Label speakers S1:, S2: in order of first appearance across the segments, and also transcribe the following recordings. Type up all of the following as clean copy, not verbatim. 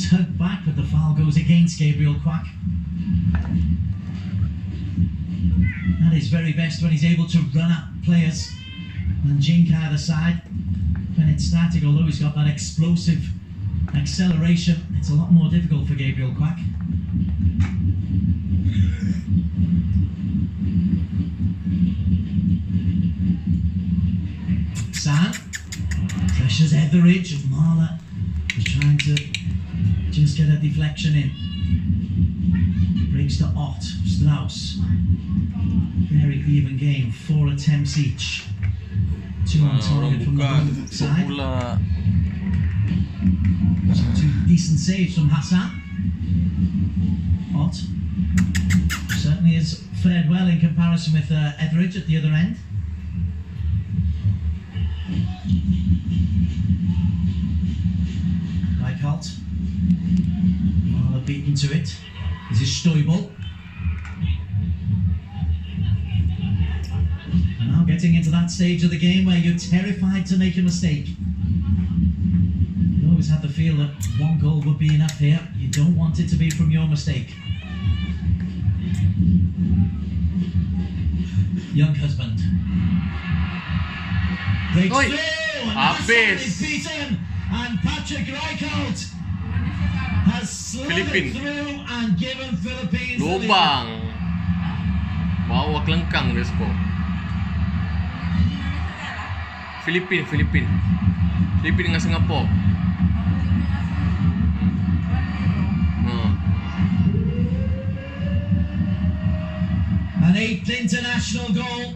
S1: tugged back, but the foul goes against Gabriel Quack. At his very best when he's able to run at players and jink either side. When it's static, although he's got that explosive acceleration, it's a lot more difficult for Gabriel Quack. San pressures Etheridge, and Marler was trying to just get a deflection in. Breaks to Ott, Strauss. Very even game, 4 attempts each. 2 on target from the home side. Some 2 decent saves from Hassan. Ott certainly has fared well in comparison with Etheridge at the other end. Reichelt. Marler beaten to it. This is Stoibel. Now getting into that stage of the game where you're terrified to make a mistake. You always had the feel that 1 goal would be enough here. You don't want it to be from your mistake. Young husband. Breaks through, and Hassan is beaten, and Patrick Reichelt has slid through and given Philippines the lead.
S2: Lubang. Mawag lengkang dia skor. Filipin dengan Singapore.
S1: An 8th international goal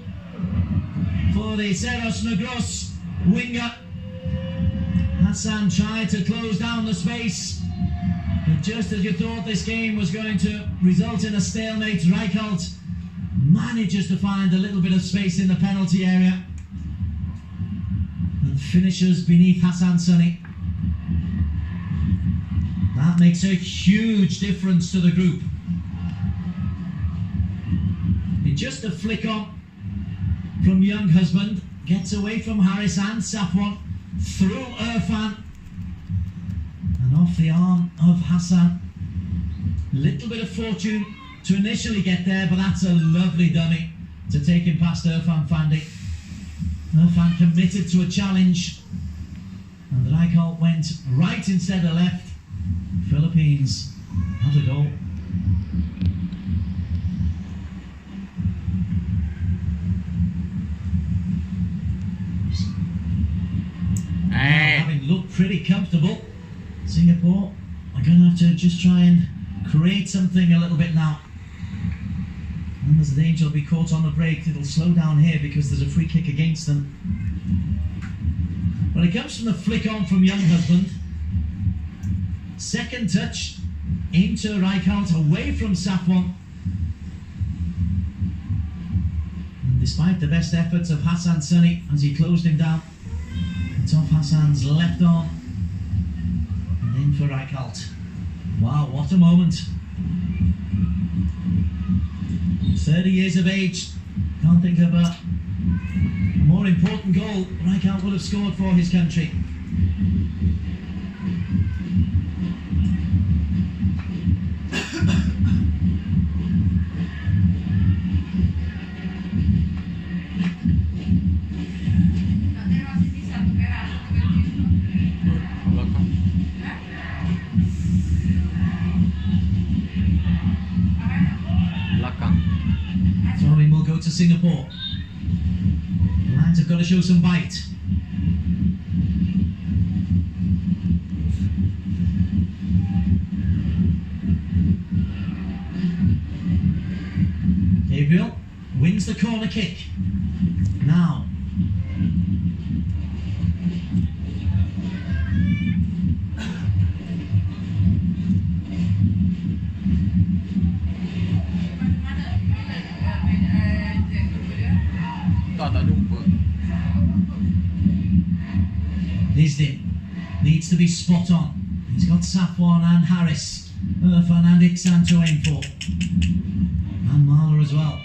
S1: for the Cerros Negros winger. Hassan tried to close down the space, but just as you thought this game was going to result in a stalemate, Reichelt manages to find a little bit of space in the penalty area and finishes beneath Hassan Sunny. That makes a huge difference to the group. Just a flick on from Young Husband, gets away from Harris and Safwan, through Irfan and off the arm of Hassan. Little bit of fortune to initially get there, but that's a lovely dummy to take him past Irfan Fandi. Irfan committed to a challenge, and Reichelt went right instead of left. Philippines have a goal. Having looked pretty comfortable, Singapore are going to have to just try and create something a little bit now. And there's a danger they'll be caught on the break. It'll slow down here because there's a free kick against them. But it comes from the flick on from Young Husband. Second touch into Reichelt, away from Safwan. And despite the best efforts of Hassan Sunny as he closed him down, it's off Hassan's left arm and in for Reichelt. Wow, what a moment. 30 years of age, can't think of a more important goal Reichelt would have scored for his country. Throwing will go to Singapore. The Lions have got to show some bite. Gabriel wins the corner kick. Now Nisdin needs to be spot on. He's got Safwan and Harris, Irfan and Iksan to aim for. And Marler as well.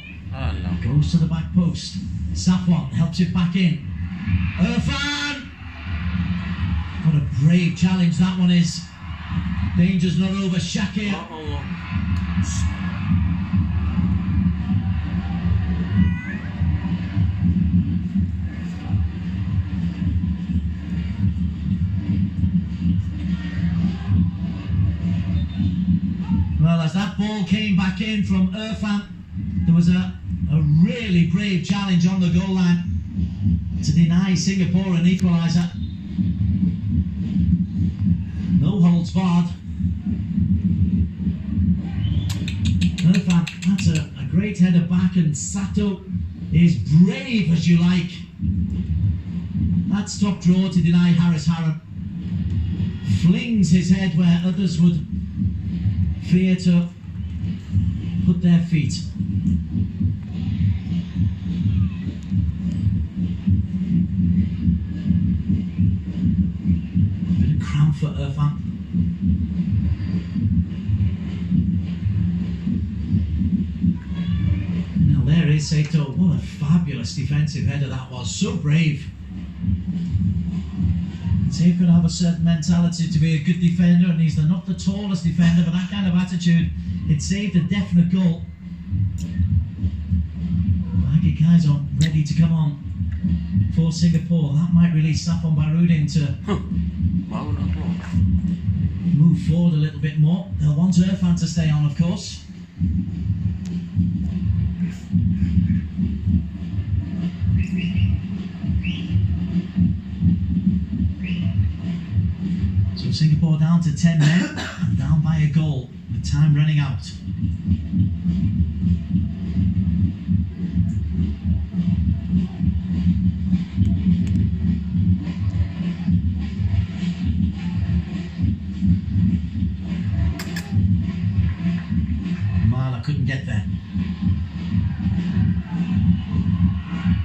S1: Goes to the back post. Safwan helps it back in. Irfan! What a brave challenge that one is. Danger's not over. Shakir. Well, as that ball came back in from Irfan, there was a really brave challenge on the goal line to deny Singapore an equaliser. No holds barred. Irfan, that's a great header back, and Sato is brave as you like. That's top draw to deny Haris Harun. Flings his head where others would fear to put their feet. Bit of cramp for Irfan. Now there is Sato. What a fabulous defensive header that was. So brave. He's got to have a certain mentality to be a good defender, and he's not the tallest defender, but that kind of attitude, it saved a definite goal. Like guys are ready to come on for Singapore. That might release Safwan Barudin to move forward a little bit more. They'll want Irfan to stay on, of course. So Singapore down to 10 men and down by a goal with time running out. Marla couldn't get there.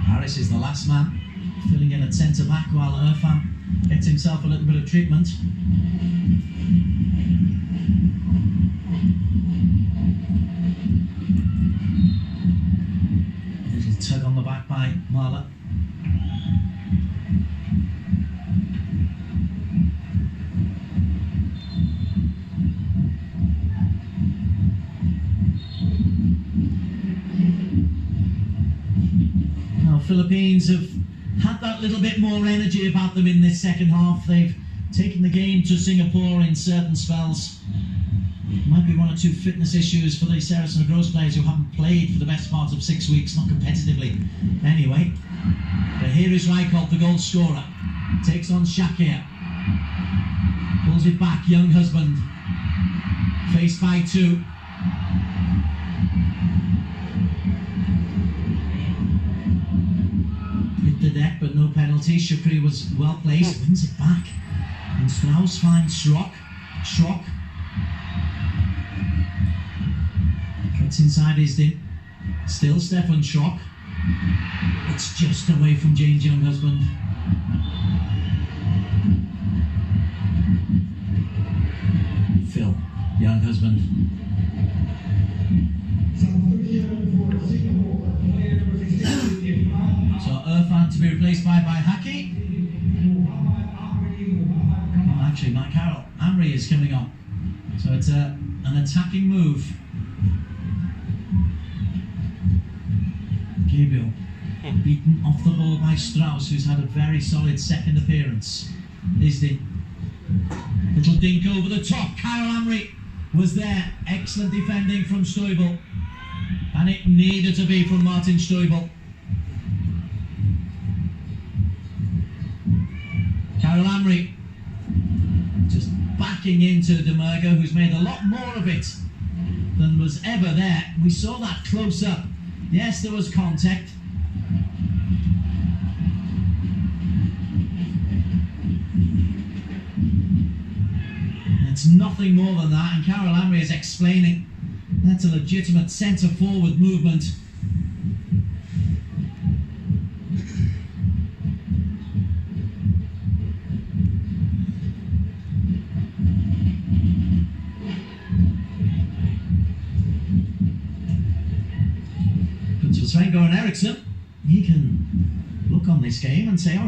S1: Harris is the last man, filling in at centre back while Irfan gets himself a little bit of treatment. A little tug on the back by Marla. Now, Philippines have had that little bit more energy about them in this second half. They've taken the game to Singapore in certain spells. Might be one or two fitness issues for the Saracen Gross players who haven't played for the best part of 6 weeks, not competitively anyway. But here is Rijkaard, the goal scorer. Takes on Shakir. Pulls it back, young husband. Faced by two. Hit the deck, but no penalty. Shukri was well placed, wins it back. And Strauss finds Schrock. Schrock gets inside Isdin. Still Stefan Schrock. It's just away from Jane's young husband. Phil, young husband. So Irfan to be replaced by Haki. Oh, actually, Mike Carroll. Amri is coming on. So it's an attacking move. Gabriel beaten off the ball by Strauss, who's had a very solid second appearance. Isdin. Little dink over the top. Kyle Amri was there. Excellent defending from Stoibel. And it needed to be from Martin Stoibel. Kyle Amri just backing into Demerga, who's made a lot more of it than was ever there. We saw that close up. Yes, there was contact. It's nothing more than that, and Carol Amri is explaining that's a legitimate centre-forward movement. But to Sven-Goran Eriksson, he can look on this game and say, all right.